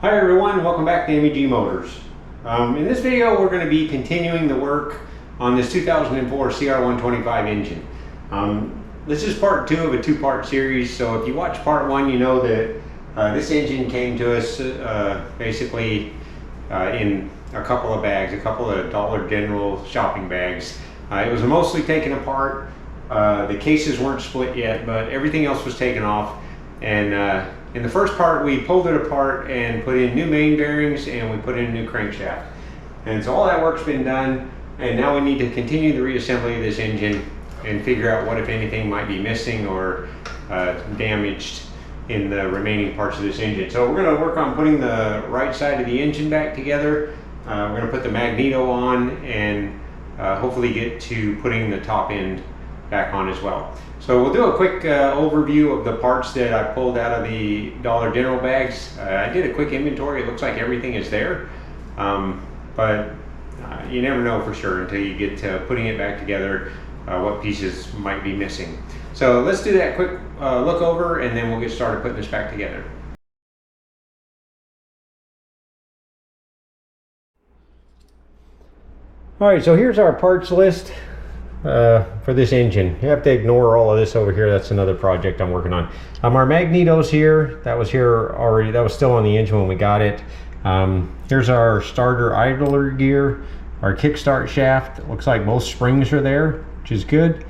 Hi everyone, welcome back to MEG Motors. In this video we're going to be continuing the work on this 2004 CR125 engine. This is part 2 of a 2-part series, so if you watch part 1 you know that this engine came to us basically in a couple of bags, a couple of Dollar General shopping bags. It was mostly taken apart. The cases weren't split yet, but everything else was taken off. And in the first part, we pulled it apart and put in new main bearings, and we put in a new crankshaft. And so all that work's been done, and now we need to continue the reassembly of this engine and figure out what, if anything, might be missing or damaged in the remaining parts of this engine. So we're going to work on putting the right side of the engine back together. We're going to put the magneto on and hopefully get to putting the top end back on as well. So we'll do a quick overview of the parts that I pulled out of the Dollar General bags. I did a quick inventory. It looks like everything is there, but you never know for sure until you get to putting it back together what pieces might be missing. So let's do that quick look over, and then we'll get started putting this back together. All right, so here's our parts list for this engine. You have to ignore all of this over here. That's another project I'm working on. Our magneto's here. That was here already. That was still on the engine when we got it. Here's our starter idler gear, our kickstart shaft. It looks like both springs are there, which is good.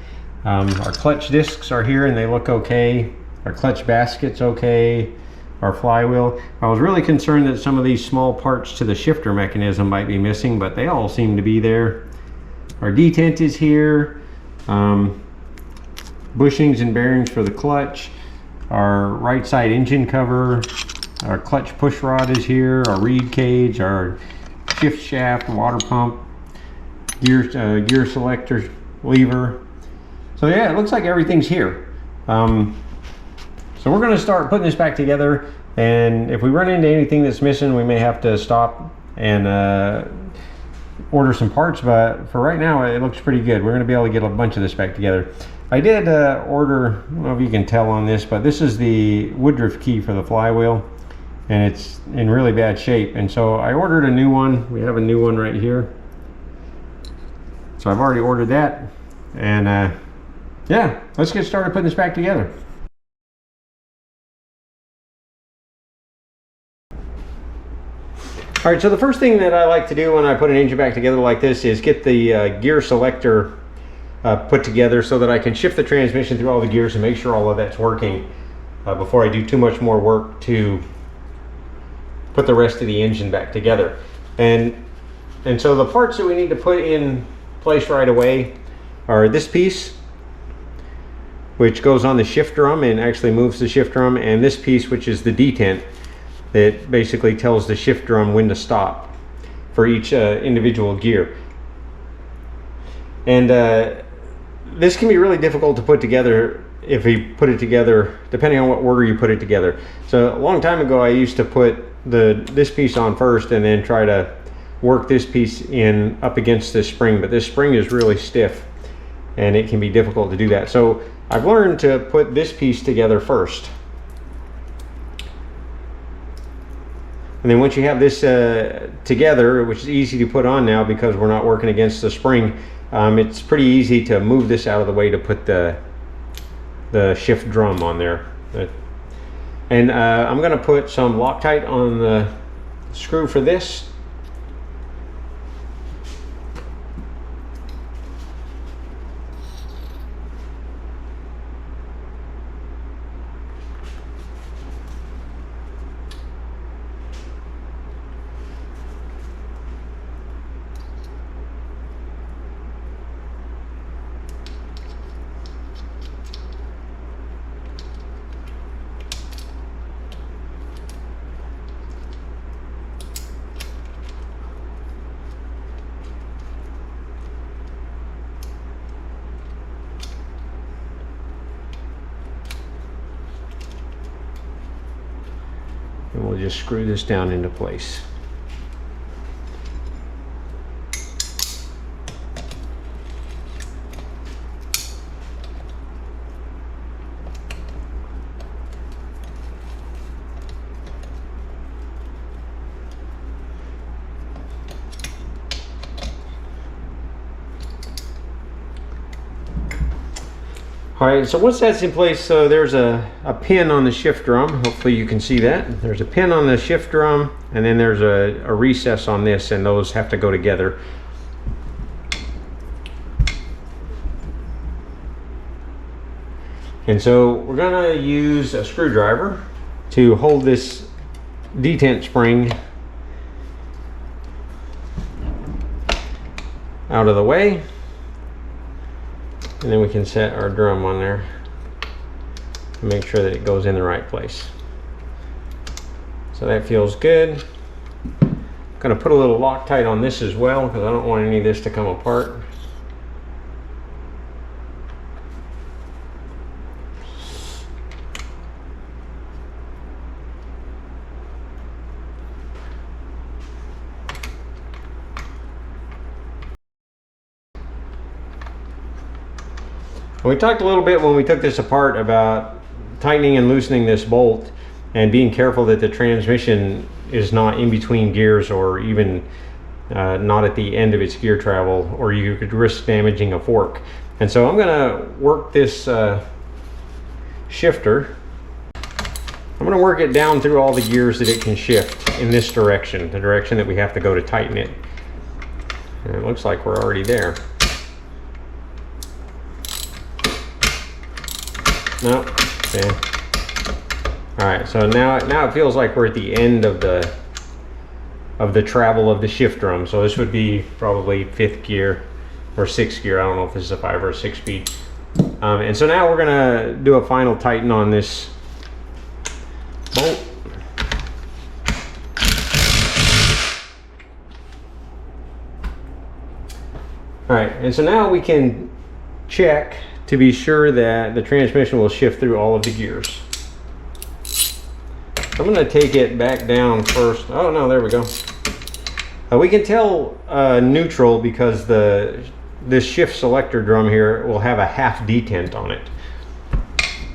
Our clutch discs are here and they look okay. Our clutch basket's okay. Our flywheel. I was really concerned that some of these small parts to the shifter mechanism might be missing, but they all seem to be there. Our detent is here, bushings and bearings for the clutch, our right side engine cover, our clutch push rod is here, our reed cage, our shift shaft, water pump, gear selector lever. So yeah, it looks like everything's here. So we're going to start putting this back together, and if we run into anything that's missing, we may have to stop and order some parts, but for right now it looks pretty good. We're going to be able to get a bunch of this back together. I did order, I don't know if you can tell on this, but this is the Woodruff key for the flywheel, and it's in really bad shape, and so I ordered a new one. We have a new one right here, so I've already ordered that, and yeah, let's get started putting this back together. All right, so the first thing that I like to do when I put an engine back together like this is get the gear selector put together so that I can shift the transmission through all the gears and make sure all of that's working before I do too much more work to put the rest of the engine back together. And so the parts that we need to put in place right away are this piece, which goes on the shift drum and actually moves the shift drum, and this piece, which is the detent, that basically tells the shift drum when to stop for each individual gear. And this can be really difficult to put together if you put it together depending on what order you put it together. So a long time ago I used to put this piece on first and then try to work this piece in up against this spring, but this spring is really stiff and it can be difficult to do that. So I've learned to put this piece together first. And then once you have this together, which is easy to put on now because we're not working against the spring, it's pretty easy to move this out of the way to put the shift drum on there. And I'm going to put some Loctite on the screw for this. And we'll just screw this down into place. All right, so once that's in place, so there's a pin on the shift drum. Hopefully you can see that. There's a pin on the shift drum, and then there's a recess on this, and those have to go together. And so we're gonna use a screwdriver to hold this detent spring out of the way. And then we can set our drum on there and make sure that it goes in the right place. So that feels good. I'm gonna put a little Loctite on this as well because I don't want any of this to come apart. We talked a little bit when we took this apart about tightening and loosening this bolt and being careful that the transmission is not in between gears or even not at the end of its gear travel, or you could risk damaging a fork. And so I'm going to work this shifter. I'm going to work it down through all the gears that it can shift in this direction, the direction that we have to go to tighten it. And it looks like we're already there. No, okay. All right, so now it feels like we're at the end of the travel of the shift drum. So this would be probably 5th gear or 6th gear. I don't know if this is a 5 or a 6 speed. And so now we're gonna do a final tighten on this bolt. All right, and so now we can check to be sure that the transmission will shift through all of the gears. I'm going to take it back down first. Oh no, there we go. We can tell neutral because this shift selector drum here will have a half detent on it.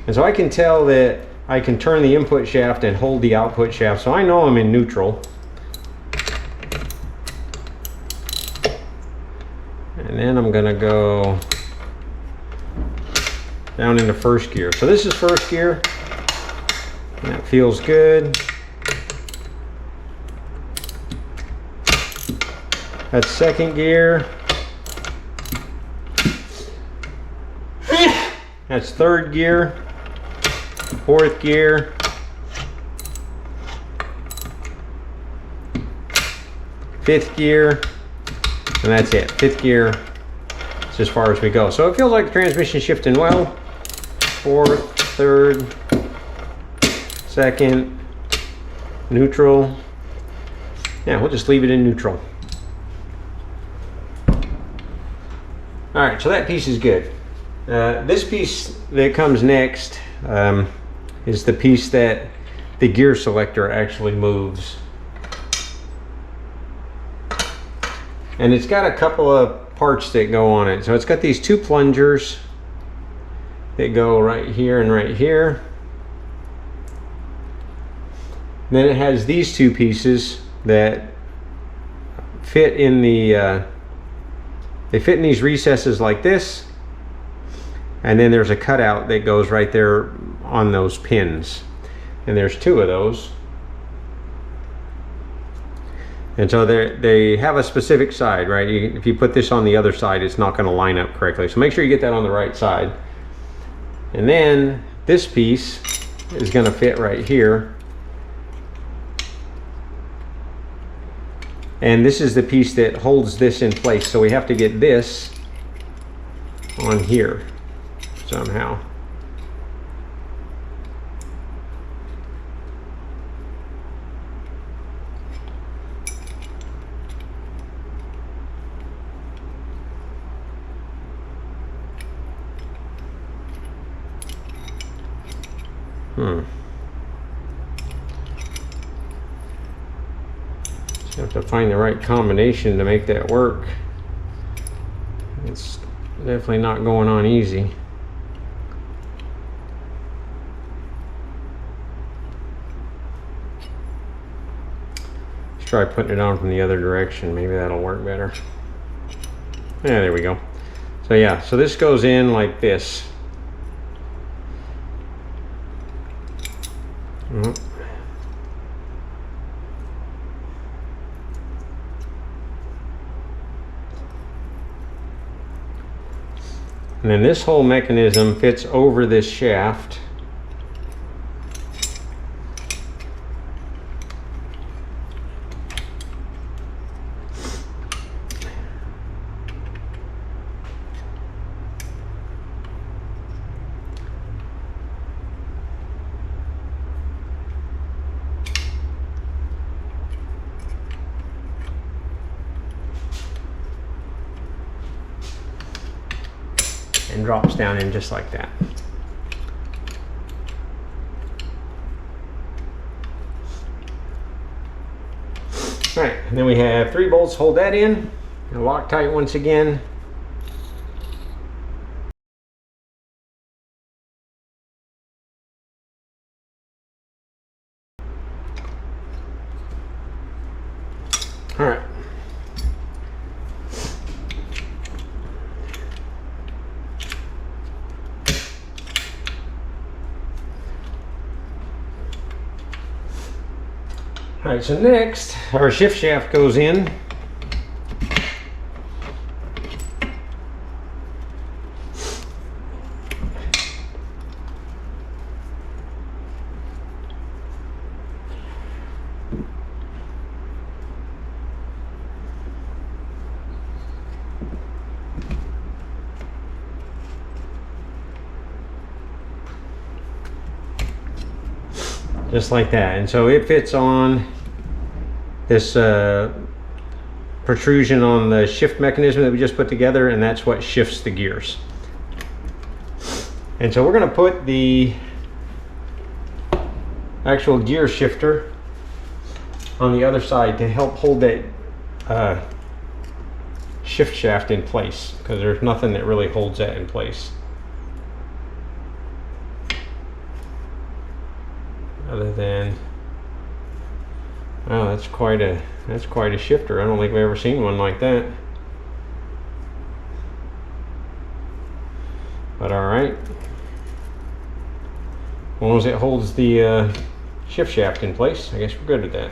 And so I can tell that I can turn the input shaft and hold the output shaft, so I know I'm in neutral. And then I'm going to go down into 1st gear. So this is 1st gear. That feels good. That's 2nd gear. That's 3rd gear. 4th gear. 5th gear. And that's it. 5th gear. It's as far as we go. So it feels like the transmission shifting well. 4th, 3rd, 2nd, neutral. Yeah, we'll just leave it in neutral. All right, so that piece is good. This piece that comes next is the piece that the gear selector actually moves. And it's got a couple of parts that go on it. So it's got these 2 plungers that go right here and right here. Then it has these 2 pieces that fit in the they fit in these recesses like this, and then there's a cutout that goes right there on those pins, and there's 2 of those. And so they have a specific side, right? If you put this on the other side, it's not going to line up correctly. So make sure you get that on the right side. And then this piece is going to fit right here. And this is the piece that holds this in place. So we have to get this on here somehow. Just have to find the right combination to make that work. It's definitely not going on easy. Let's try putting it on from the other direction. Maybe that'll work better. Yeah, there we go. So yeah, so this goes in like this. And then this whole mechanism fits over this shaft. And drops down in just like that. All right, and then we have 3 bolts, hold that in, and Loctite once again. All right. All right, so next, our shift shaft goes in. Just like that, and so it fits on this protrusion on the shift mechanism that we just put together, and that's what shifts the gears. And so we're going to put the actual gear shifter on the other side to help hold that shift shaft in place, because there's nothing that really holds that in place other than, oh, that's quite a shifter. I don't think I've ever seen one like that. But all right, as long as it holds the shift shaft in place, I guess we're good with that.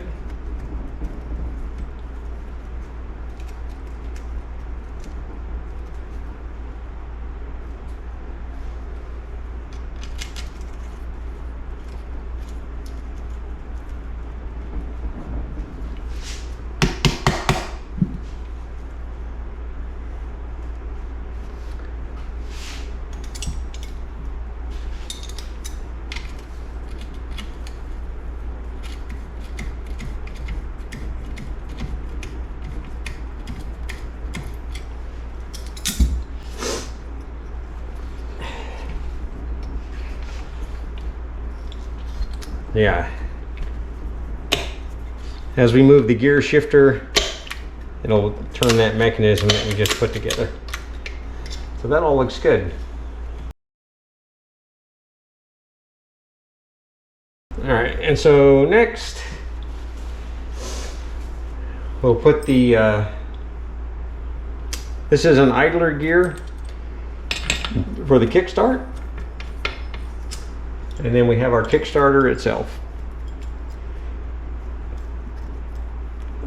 Yeah, as we move the gear shifter, it'll turn that mechanism that we just put together. So that all looks good. All right, and so next we'll put the this is an idler gear for the kickstart. And then we have our Kickstarter itself,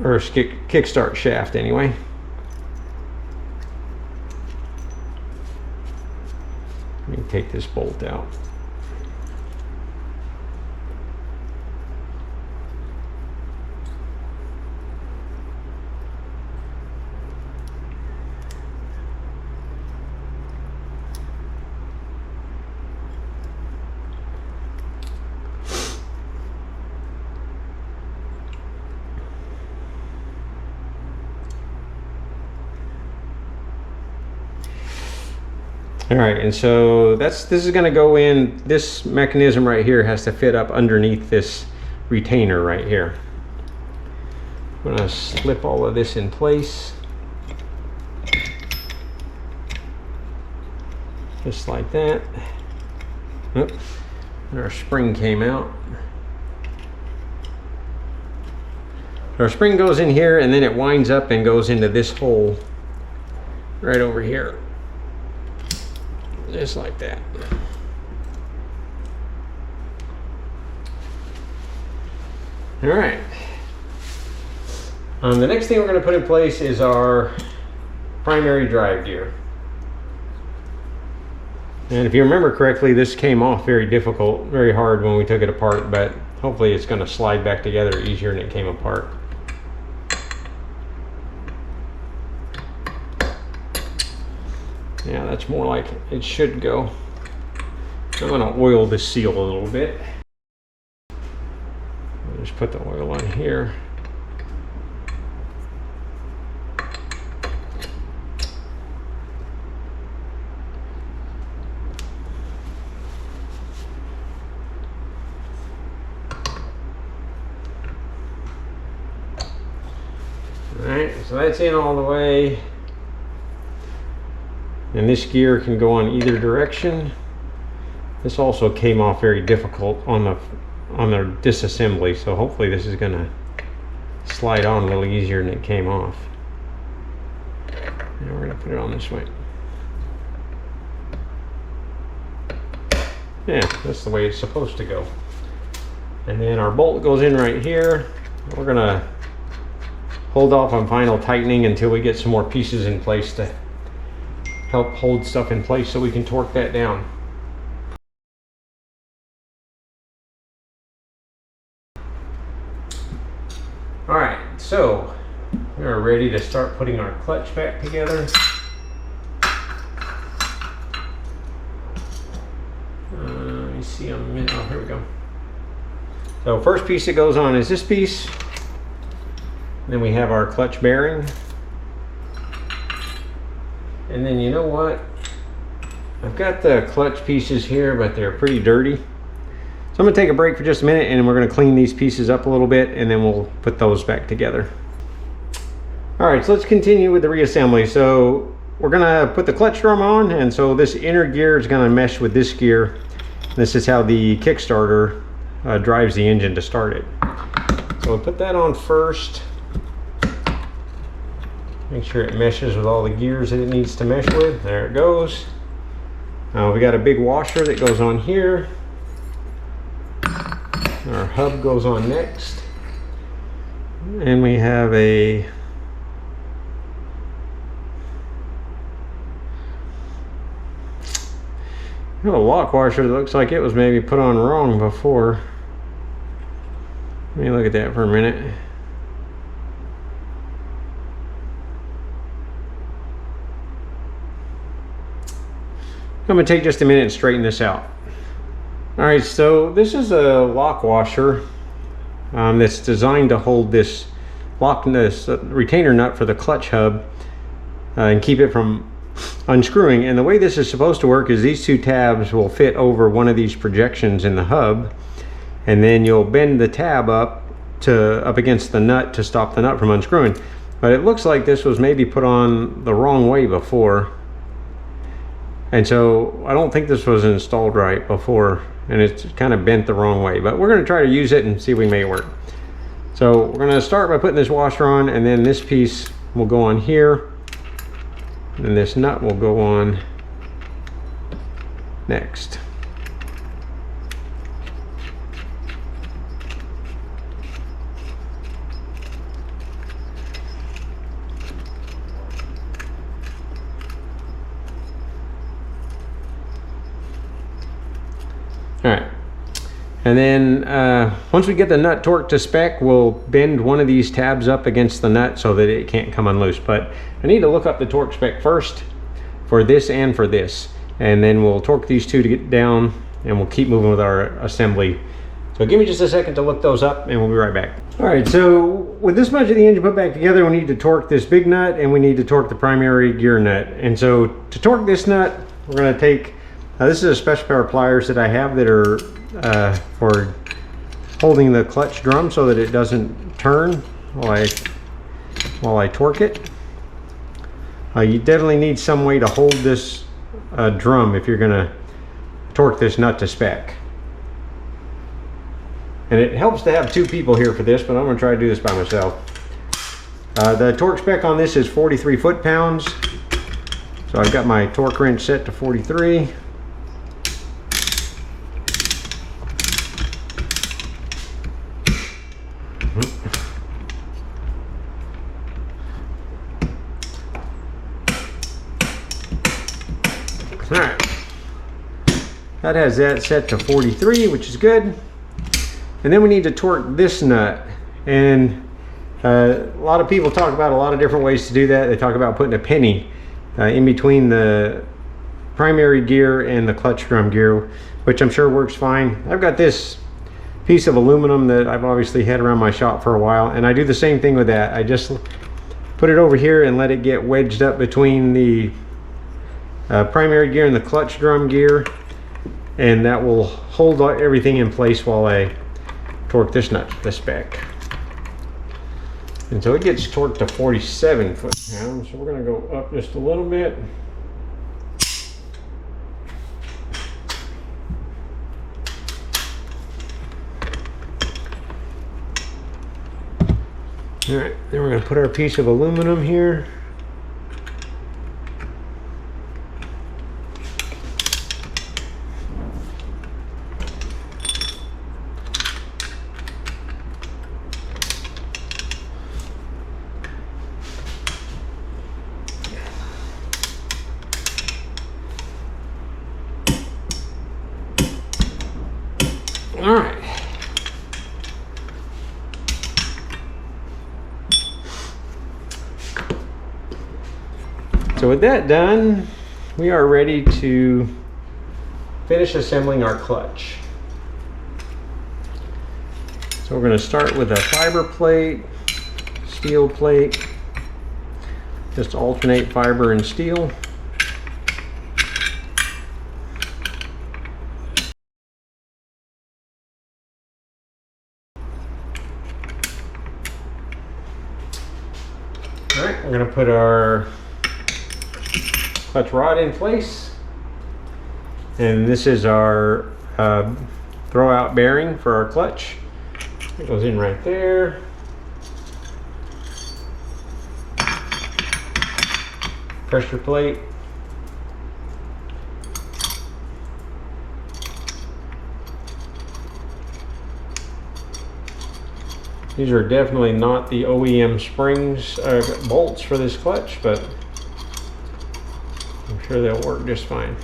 or kickstart shaft anyway. Let me take this bolt out. All right, and so this is going to go in. This mechanism right here has to fit up underneath this retainer right here. I'm going to slip all of this in place, just like that. Oop, and our spring came out. Our spring goes in here, and then it winds up and goes into this hole right over here. Just like that. All right. The next thing we're going to put in place is our primary drive gear. And if you remember correctly, this came off very difficult, very hard when we took it apart, but hopefully it's going to slide back together easier than it came apart. Yeah, that's more like it should go. I'm going to oil this seal a little bit. I'll just put the oil on here. Alright, so that's in all the way. And this gear can go on either direction. This also came off very difficult on the disassembly, so hopefully this is going to slide on a little easier than it came off. Now we're going to put it on this way. Yeah, that's the way it's supposed to go. And then our bolt goes in right here. We're going to hold off on final tightening until we get some more pieces in place to help hold stuff in place so we can torque that down. All right, so we are ready to start putting our clutch back together. Let me see on a minute. Oh, here we go. So first piece that goes on is this piece. Then we have our clutch bearing. And then you know what? I've got the clutch pieces here, but they're pretty dirty. So I'm gonna take a break for just a minute and we're gonna clean these pieces up a little bit and then we'll put those back together. All right, so let's continue with the reassembly. So we're gonna put the clutch drum on, and so this inner gear is gonna mesh with this gear. This is how the Kickstarter drives the engine to start it. So we'll put that on first. Make sure it meshes with all the gears that it needs to mesh with. There it goes. We got a big washer that goes on here. Our hub goes on next. And we have a lock washer that looks like it was maybe put on wrong before. Let me look at that for a minute. I'm going to take just a minute and straighten this out. All right, so this is a lock washer that's designed to hold this retainer nut for the clutch hub and keep it from unscrewing. And the way this is supposed to work is these two tabs will fit over one of these projections in the hub, and then you'll bend the tab up against the nut to stop the nut from unscrewing. But it looks like this was maybe put on the wrong way before. And so I don't think this was installed right before, and it's kind of bent the wrong way, but we're going to try to use it and see if we can make it work. So we're going to start by putting this washer on, and then this piece will go on here, and this nut will go on next. All right, and then once we get the nut torqued to spec, we'll bend one of these tabs up against the nut so that it can't come unloose. But I need to look up the torque spec first for this and for this, and then we'll torque these two to get down, and we'll keep moving with our assembly. So give me just a second to look those up, and we'll be right back. All right, so with this much of the engine put back together, we need to torque this big nut, and we need to torque the primary gear nut. And so to torque this nut, we're going to take this is a special pair of pliers that I have that are for holding the clutch drum so that it doesn't turn while I torque it. You definitely need some way to hold this drum if you're going to torque this nut to spec. And it helps to have two people here for this, but I'm going to try to do this by myself. The torque spec on this is 43 foot-pounds. So I've got my torque wrench set to 43. That has that set to 43, which is good. And then we need to torque this nut. And a lot of people talk about a lot of different ways to do that. They talk about putting a penny in between the primary gear and the clutch drum gear, which I'm sure works fine. I've got this piece of aluminum that I've obviously had around my shop for a while, and I do the same thing with that. I just put it over here and let it get wedged up between the primary gear and the clutch drum gear, and that will hold everything in place while I torque this nut to the spec. And so it gets torqued to 47 foot-pounds, so we're going to go up just a little bit. All right, then we're going to put our piece of aluminum here. All right. So with that done, we are ready to finish assembling our clutch. So we're going to start with a fiber plate, steel plate, just alternate fiber and steel. All right, we're going to put our clutch rod in place, and this is our throw out bearing for our clutch. It goes in right there. Pressure plate. These are definitely not the OEM springs, bolts for this clutch, but I'm sure they'll work just fine.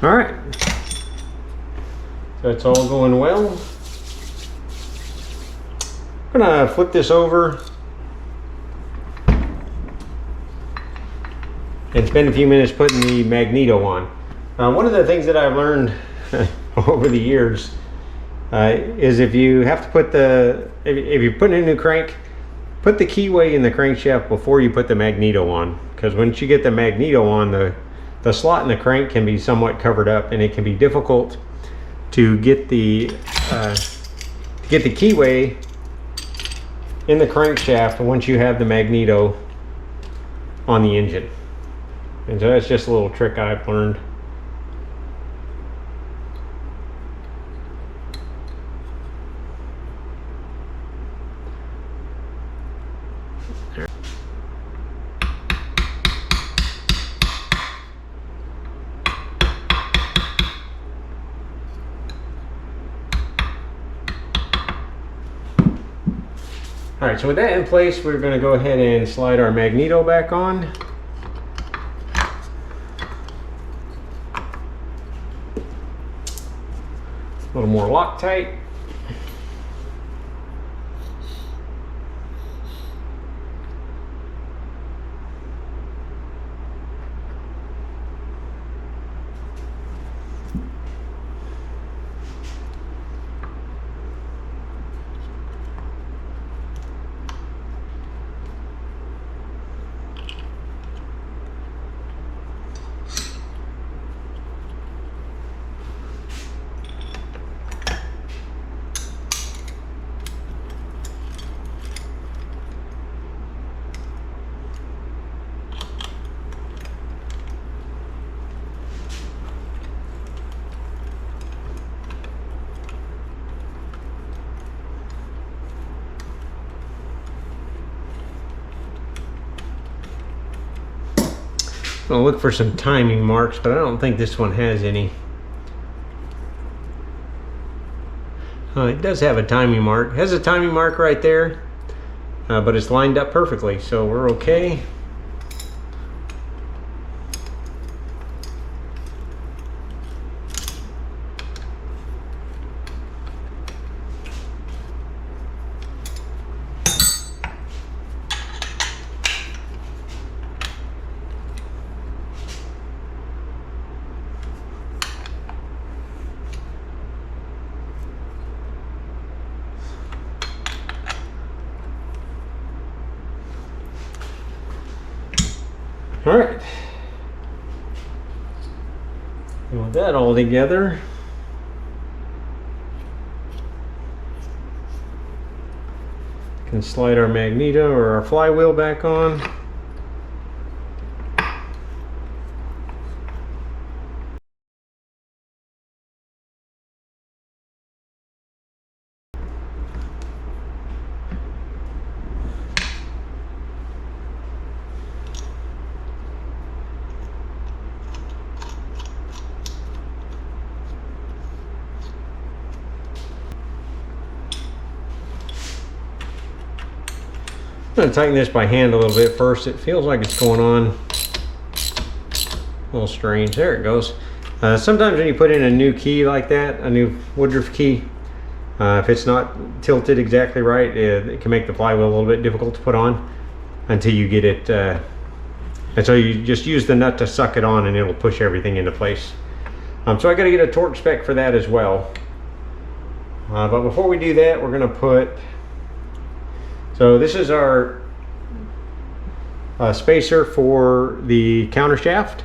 All right, that's all going well. I'm gonna flip this over and spend a few minutes putting the magneto on. One of the things that I've learned over the years is if you have to put if you're putting in a new crank, put the keyway in the crankshaft before you put the magneto on, because once you get the magneto on, the slot in the crank can be somewhat covered up, and it can be difficult to get the keyway in the crankshaft once you have the magneto on the engine. And so that's just a little trick I've learned. All right, so with that in place, we're going to go ahead and slide our magneto back on. A little more Loctite. I'll look for some timing marks, but I don't think this one has any. It does have a timing mark. It has a timing mark right there, but it's lined up perfectly, so we're okay. All right, and with that all together, can slide our magneto or our flywheel back on. I'm going to tighten this by hand a little bit first. It feels like it's going on a little strange. There it goes. Sometimes when you put in a new key like that, a new Woodruff key, if it's not tilted exactly right, it can make the flywheel a little bit difficult to put on until you get it. And so you just use the nut to suck it on and it'll push everything into place. So I got to get a torque spec for that as well. But before we do that, we're going to put... So this is our spacer for the counter shaft,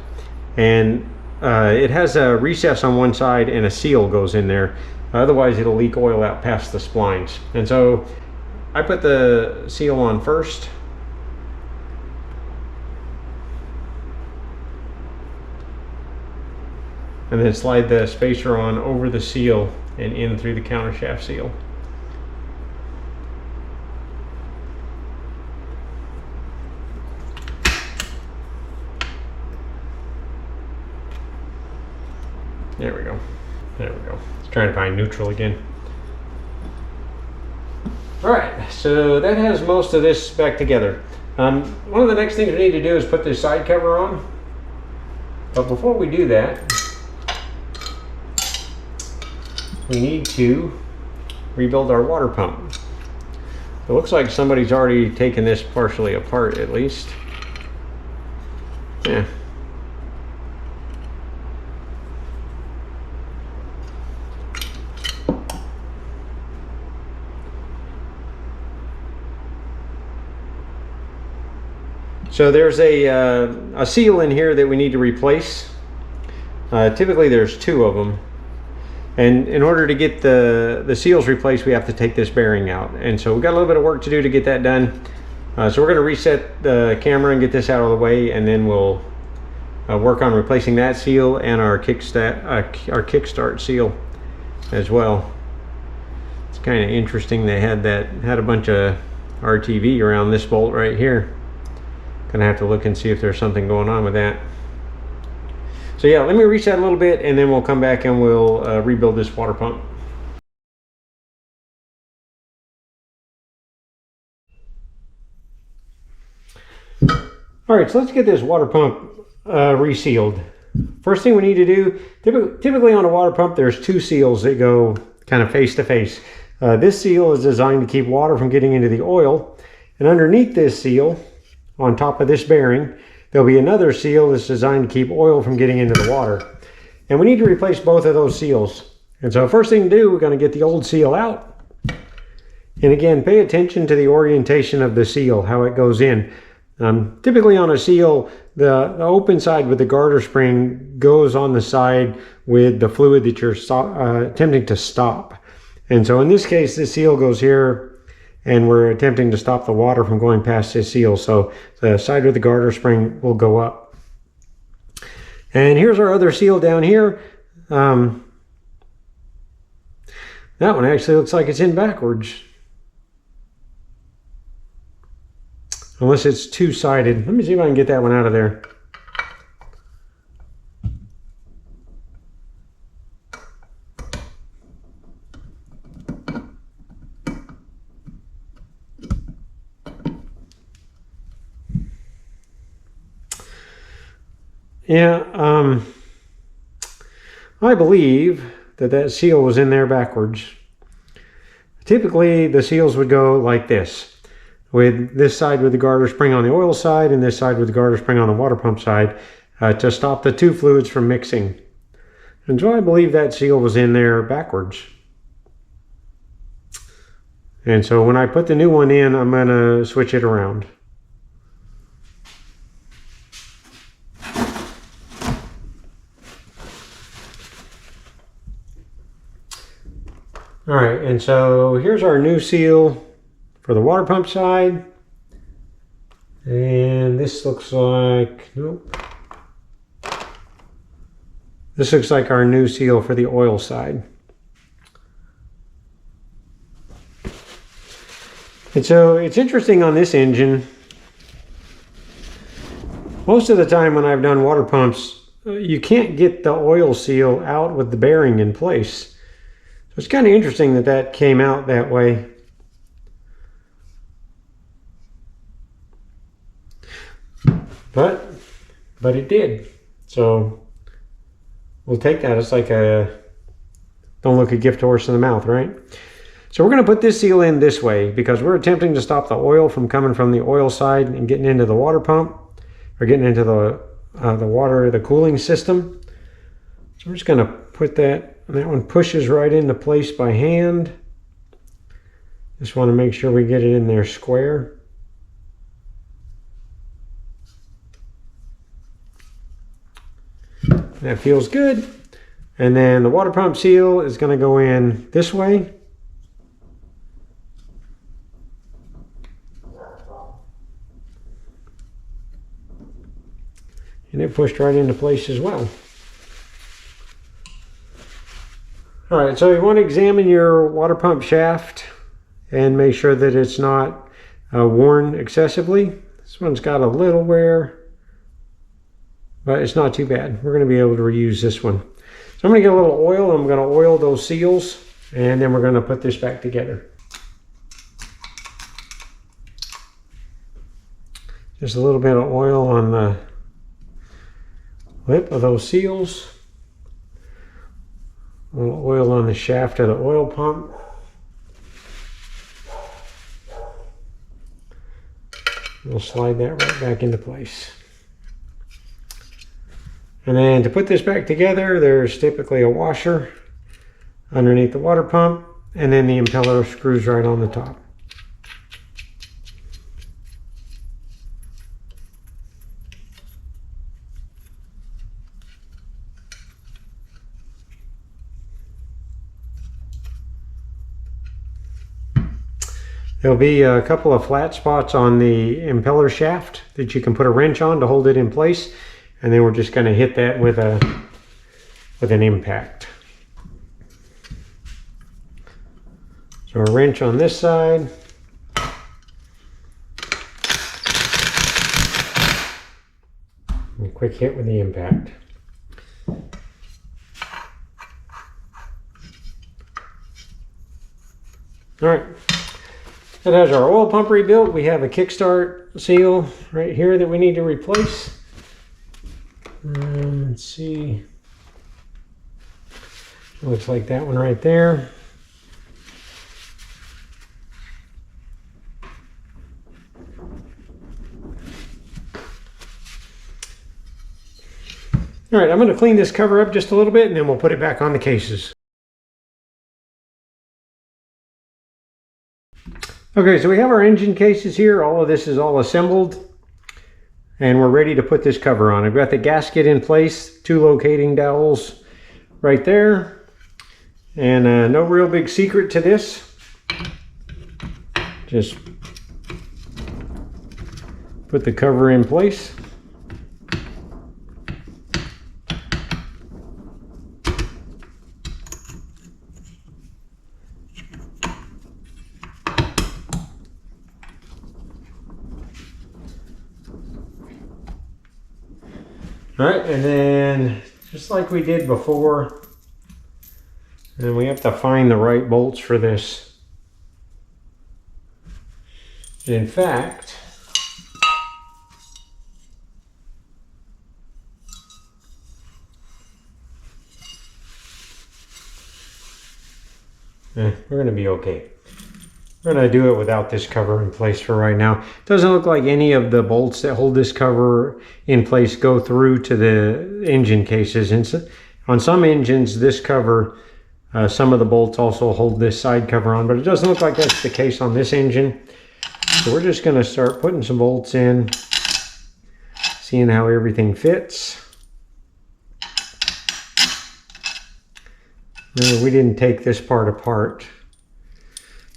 and it has a recess on one side and a seal goes in there. Otherwise it'll leak oil out past the splines. And so I put the seal on first. And then slide the spacer on over the seal and in through the counter shaft seal. There we go. There we go. Let's try to find neutral again. All right, so that has most of this back together. One of the next things we need to do is put this side cover on. But before we do that, we need to rebuild our water pump. It looks like somebody's already taken this partially apart at least. Yeah. So there's a seal in here that we need to replace. Typically there's two of them. And in order to get the seals replaced, we have to take this bearing out. And so we've got a little bit of work to do to get that done. So we're going to reset the camera and get this out of the way, and then we'll work on replacing that seal and our kickstart seal as well. It's kind of interesting they had a bunch of RTV around this bolt right here. Gonna have to look and see if there's something going on with that. So yeah, let me reset a little bit and then we'll come back and we'll rebuild this water pump. All right, so let's get this water pump resealed. First thing we need to do, typically on a water pump, there's two seals that go kind of face to face. This seal is designed to keep water from getting into the oil. And underneath this seal, on top of this bearing, there'll be another seal that's designed to keep oil from getting into the water. And we need to replace both of those seals. And so first thing to do, we're going to get the old seal out. And again, pay attention to the orientation of the seal, how it goes in. Typically on a seal, the open side with the garter spring goes on the side with the fluid that you're attempting to stop. And so in this case, the seal goes here, and we're attempting to stop the water from going past this seal. So the side with the garter spring will go up. And here's our other seal down here. That one actually looks like it's in backwards. Unless it's two-sided. Let me see if I can get that one out of there. Yeah, I believe that seal was in there backwards. Typically, the seals would go like this, with this side with the garter spring on the oil side and this side with the garter spring on the water pump side to stop the two fluids from mixing. And so I believe that seal was in there backwards. And so when I put the new one in, I'm going to switch it around. All right, and so here's our new seal for the water pump side. And this looks like, nope. This looks like our new seal for the oil side. And so it's interesting on this engine. Most of the time when I've done water pumps, you can't get the oil seal out with the bearing in place. So it's kind of interesting that that came out that way. But it did. So we'll take that. It's like a, don't look a gift horse in the mouth, right? So we're going to put this seal in this way because we're attempting to stop the oil from coming from the oil side and getting into the water pump, or getting into the water, the cooling system. So we're just going to put that. And that one pushes right into place by hand. Just want to make sure we get it in there square. That feels good. And then the water pump seal is going to go in this way. And it pushed right into place as well. All right, so you want to examine your water pump shaft and make sure that it's not worn excessively. This one's got a little wear, but it's not too bad. We're going to be able to reuse this one. So I'm going to get a little oil. I'm going to oil those seals, and then we're going to put this back together. Just a little bit of oil on the lip of those seals. A little oil on the shaft of the oil pump. We'll slide that right back into place. And then to put this back together, there's typically a washer underneath the water pump, and then the impeller screws right on the top. There'll be a couple of flat spots on the impeller shaft that you can put a wrench on to hold it in place, and then we're just going to hit that with an impact. So a wrench on this side. And a quick hit with the impact. All right. That has our oil pump rebuilt. We have a kickstart seal right here that we need to replace. Let's see. Looks like that one right there. All right, I'm going to clean this cover up just a little bit and then we'll put it back on the cases. Okay, so we have our engine cases here. All of this is all assembled and we're ready to put this cover on. I've got the gasket in place, 2 locating dowels right there. And no real big secret to this. Just put the cover in place. All right, and then just like we did before, and we have to find the right bolts for this. In fact, we're going to be okay. We're going to do it without this cover in place for right now. It doesn't look like any of the bolts that hold this cover in place go through to the engine cases. And so, on some engines, this cover, some of the bolts also hold this side cover on, but it doesn't look like that's the case on this engine. So we're just going to start putting some bolts in, seeing how everything fits. We didn't take this part apart.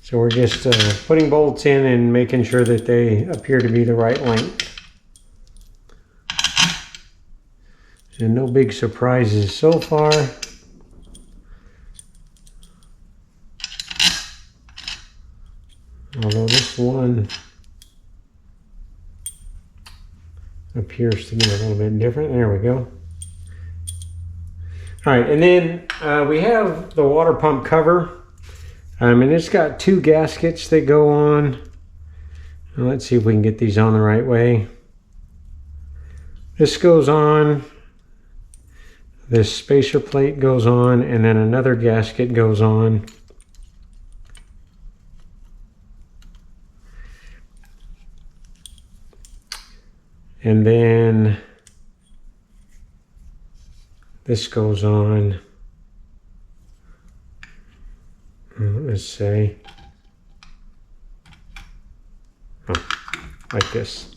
So we're just putting bolts in and making sure that they appear to be the right length. And no big surprises so far. Although this one appears to be a little bit different. There we go. All right, and then we have the water pump cover. And it's got 2 gaskets that go on. Let's see if we can get these on the right way. This goes on. This spacer plate goes on, and then another gasket goes on. And then this goes on. Let's say, like this.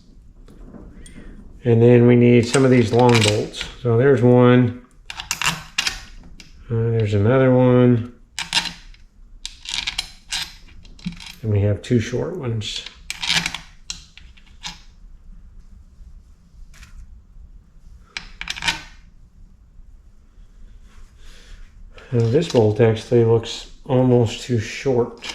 And then we need some of these long bolts. So there's one. There's another one. And we have 2 short ones. This bolt actually looks almost too short.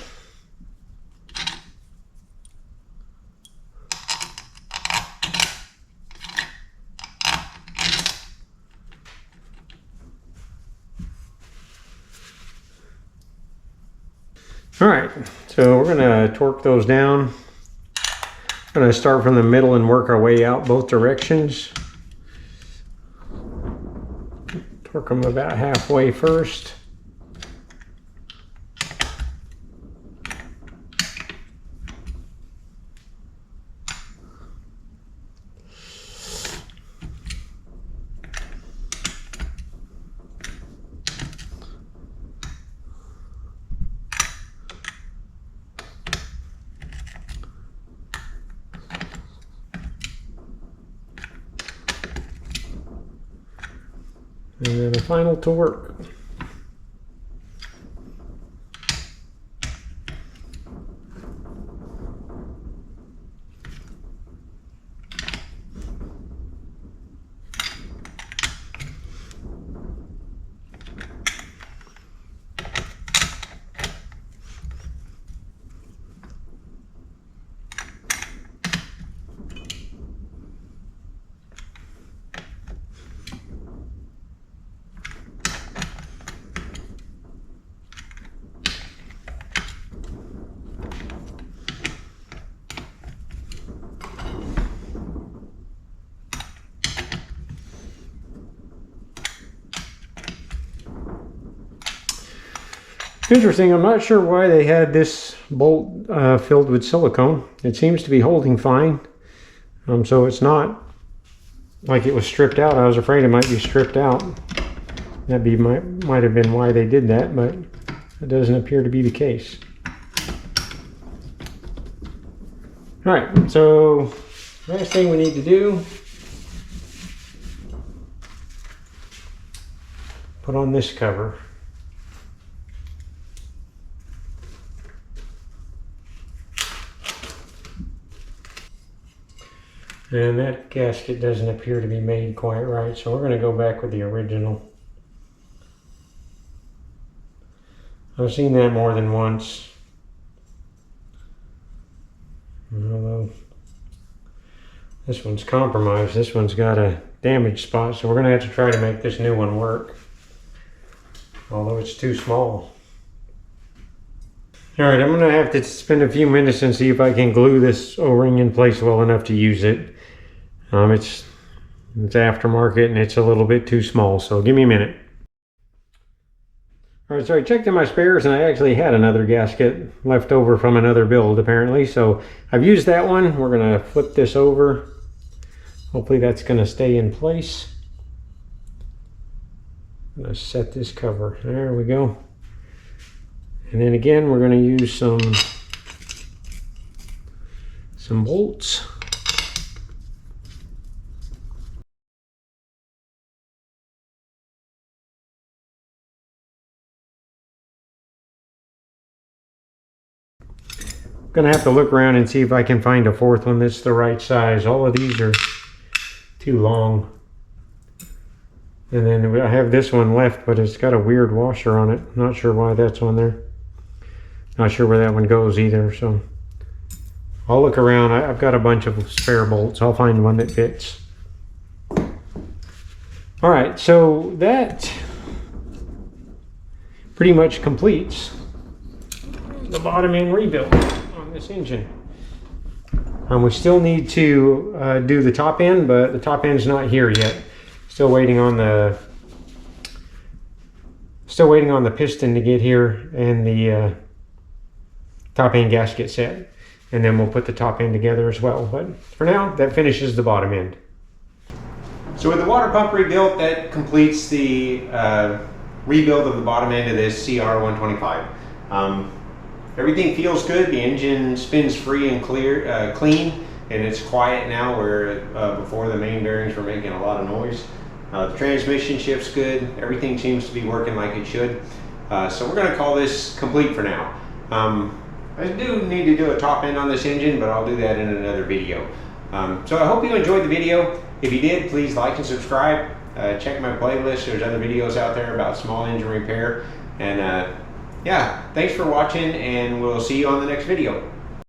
All right, so we're going to torque those down. We're going to start from the middle and work our way out both directions. Torque them about halfway first. And then the final torque. Interesting, I'm not sure why they had this bolt filled with silicone. It seems to be holding fine. So it's not like it was stripped out. I was afraid it might be stripped out. That might have been why they did that, but it doesn't appear to be the case. All right, so last thing we need to do, put on this cover. And that gasket doesn't appear to be made quite right, so we're going to go back with the original. I've seen that more than once. Although this one's compromised, this one's got a damaged spot, so we're going to have to try to make this new one work. Although it's too small. Alright, I'm going to have to spend a few minutes and see if I can glue this O-ring in place well enough to use it. It's aftermarket and it's a little bit too small, so give me a minute. Alright, so I checked in my spares and I actually had another gasket left over from another build apparently, so I've used that one. We're going to flip this over. Hopefully that's going to stay in place. I'm going to set this cover. There we go. And then again, we're going to use some bolts. I'm going to have to look around and see if I can find a fourth one that's the right size. All of these are too long. And then I have this one left, but it's got a weird washer on it. Not sure why that's on there. Not sure where that one goes either, so I'll look around. I've got a bunch of spare bolts. I'll find one that fits. All right, so that pretty much completes the bottom end rebuild on this engine. We still need to do the top end, but the top end's not here yet. Still waiting on the piston to get here and the top end gasket set, and then we'll put the top end together as well. But for now, that finishes the bottom end. So with the water pump rebuilt, that completes the rebuild of the bottom end of this CR125. Everything feels good. The engine spins free and clean, and it's quiet now where before the main bearings were making a lot of noise. The transmission shifts good. Everything seems to be working like it should. So we're going to call this complete for now. I do need to do a top end on this engine, but I'll do that in another video. So I hope you enjoyed the video. If you did, please like and subscribe. Check my playlist. There's other videos out there about small engine repair. And yeah, thanks for watching, and we'll see you on the next video.